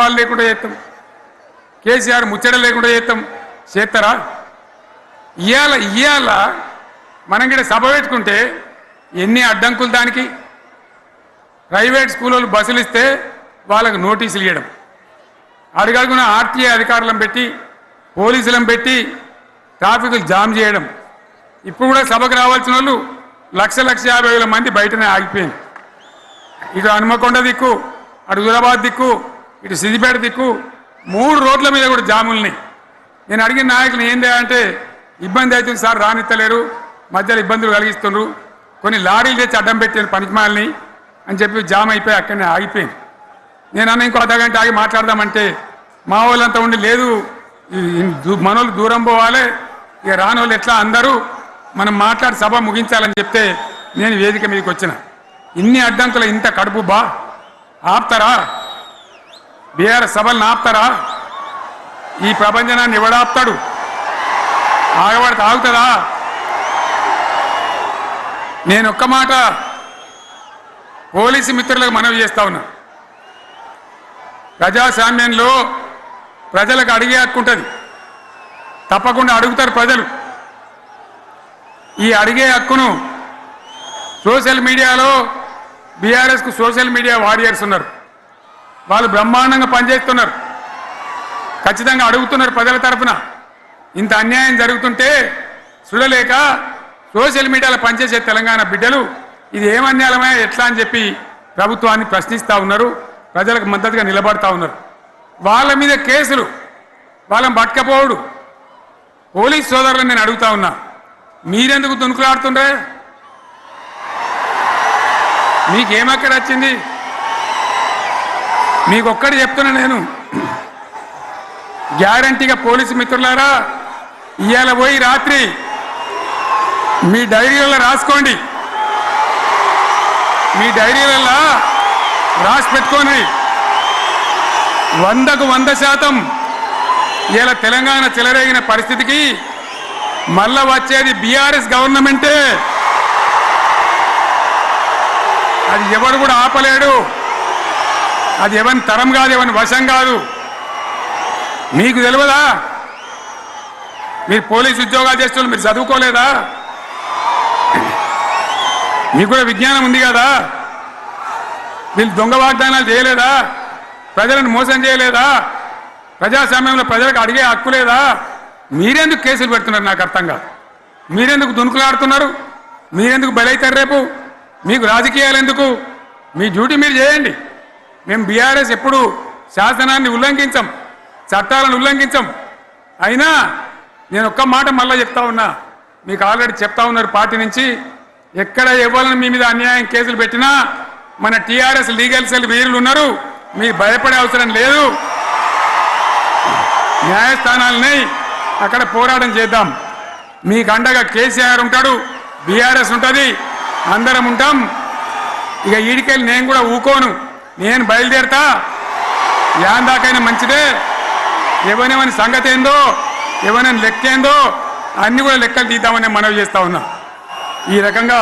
వాళ్ళు లేకుండా చేస్తాం, కేసీఆర్ ముచ్చట లేకుండా చేస్తారా? ఇవాళ మనం కూడా సభ పెట్టుకుంటే ఎన్ని అడ్డంకులు దానికి. ప్రైవేట్ స్కూళ్ళు బస్సులు ఇస్తే వాళ్ళకు నోటీసులు ఇవ్వడం, అడుగడుగున ఆర్టీఏ అధికారులను పెట్టి పోలీసులను పెట్టి ట్రాఫిక్లు జామ్ చేయడం. ఇప్పుడు కూడా సభకు రావాల్సిన వాళ్ళు 1,50,000 మంది బయటనే ఆగిపోయింది. ఇటు హనుమకొండ దిక్కు, అటు హుజరాబాద్ దిక్కు, ఇటు సిద్దిపేట దిక్కు 3 రోడ్ల మీద కూడా జాములున్నాయి. నేను అడిగిన నాయకులు ఏంది అంటే ఇబ్బంది అవుతుంది సార్, రానిత్తలేరు, మధ్యలో ఇబ్బందులు కలిగిస్తున్నారు, కొన్ని లారీలు తెచ్చి అడ్డం పెట్టారు పనికిమాలని అని చెప్పి జామ్ అయిపోయి అక్కడనే ఆగిపోయింది. నేను అన్న ఇంకో అర్ధగంట ఆగి మాట్లాడదామంటే మా వాళ్ళంతా ఉండి లేదు మనోళ్ళు దూరం పోవాలి, ఇక రాని వాళ్ళు ఎట్లా అందరూ మనం మాట్లాడి సభ ముగించాలని చెప్తే నేను వేదిక మీదకి వచ్చిన. ఇన్ని అడ్డంకులు ఇంత కడుపు ఆపుతారా? బీఆర్ఎస్ సభలను ఆపుతారా? ఈ ప్రపంచనాన్ని ఎవడాపుతాడు? ఆగబడితే ఆగుతుందా? నేను ఒక్క మాట పోలీసు మిత్రులకు మనవి చేస్తా ఉన్నా. ప్రజాస్వామ్యంలో ప్రజలకు అడిగే హక్కు ఉంటుంది, తప్పకుండా అడుగుతారు ప్రజలు. ఈ అడిగే హక్కును సోషల్ మీడియాలో బీఆర్ఎస్కు సోషల్ మీడియా వారియర్స్ ఉన్నారు, వాళ్ళు బ్రహ్మాండంగా పనిచేస్తున్నారు, ఖచ్చితంగా అడుగుతున్నారు ప్రజల తరఫున. ఇంత అన్యాయం జరుగుతుంటే చూడలేక సోషల్ మీడియాలో పనిచేసే తెలంగాణ బిడ్డలు ఇది ఏమన్యాయమే ఎట్లా అని చెప్పి ప్రభుత్వాన్ని ప్రశ్నిస్తూ ఉన్నారు, ప్రజలకు మద్దతుగా నిలబడతా ఉన్నారు. వాళ్ళ మీద కేసులు, వాళ్ళని పట్టుకపోవడు. పోలీస్ సోదరులను నేను అడుగుతా ఉన్నా, మీరెందుకు దునుకులాడుతుండ్రే? మీకేమక్కడ వచ్చింది? మీకు ఒక్కటి చెప్తున్నా నేను, గ్యారంటీగా పోలీసు మిత్రులారా, ఇవాళ పోయి రాత్రి మీ డైరీలలో రాసుకోండి, మీ డైరీలలో రాసి పెట్టుకోండి. 100కు 100% ఇలా తెలంగాణ చెలరేగిన పరిస్థితికి మళ్ళా వచ్చేది బీఆర్ఎస్ గవర్నమెంటే. అది ఎవరు కూడా ఆపలేడు, అది ఎవరి తరం కాదు, ఎవరి వశం కాదు. మీకు తెలియదా? మీరు పోలీసు ఉద్యోగాలు చేస్తున్నారు, మీరు చదువుకోలేదా? మీకు కూడా విజ్ఞానం ఉంది కదా? వీళ్ళు దొంగ వాగ్దానాలు చేయలేదా? ప్రజలను మోసం చేయలేదా? ప్రజాస్వామ్యంలో ప్రజలకు అడిగే హక్కు లేదా? మీరెందుకు కేసులు పెడుతున్నారు నాకు అర్థం కాదు. మీరెందుకు దునుకులాడుతున్నారు? మీరెందుకు బలైతారు? రేపు మీకు రాజకీయాలు ఎందుకు? మీ డ్యూటీ మీరు చేయండి. మేము బీఆర్ఎస్ ఎప్పుడు శాసనాన్ని ఉల్లంఘించం, చట్టాలను ఉల్లంఘించం. అయినా నేను ఒక్క మాట మళ్ళీ చెప్తా ఉన్నా, మీకు ఆల్రెడీ చెప్తా ఉన్నారు పార్టీ నుంచి, ఎక్కడ ఎవరిని మీ మీద అన్యాయం కేసులు పెట్టినా మన టీఆర్ఎస్ లీగల్ సెల్ వీరులు ఉన్నారు, మీకు భయపడే అవసరం లేదు. న్యాయస్థానాలని అక్కడ పోరాటం చేద్దాం. మీకు అండగా కేసీఆర్ ఉంటాడు, బీఆర్ఎస్ ఉంటుంది, అందరం ఉంటాం. ఇక ఈడికెళ్ళి నేను కూడా ఊకోను, నేను బయలుదేరతా. యాందాకైనా మంచిదే, ఎవరెవరి సంగతి ఏందో, ఎవరైనా లెక్క ఏందో అన్ని కూడా లెక్కలు తీద్దామని మనవి చేస్తా ఉన్నా. ఈ రకంగా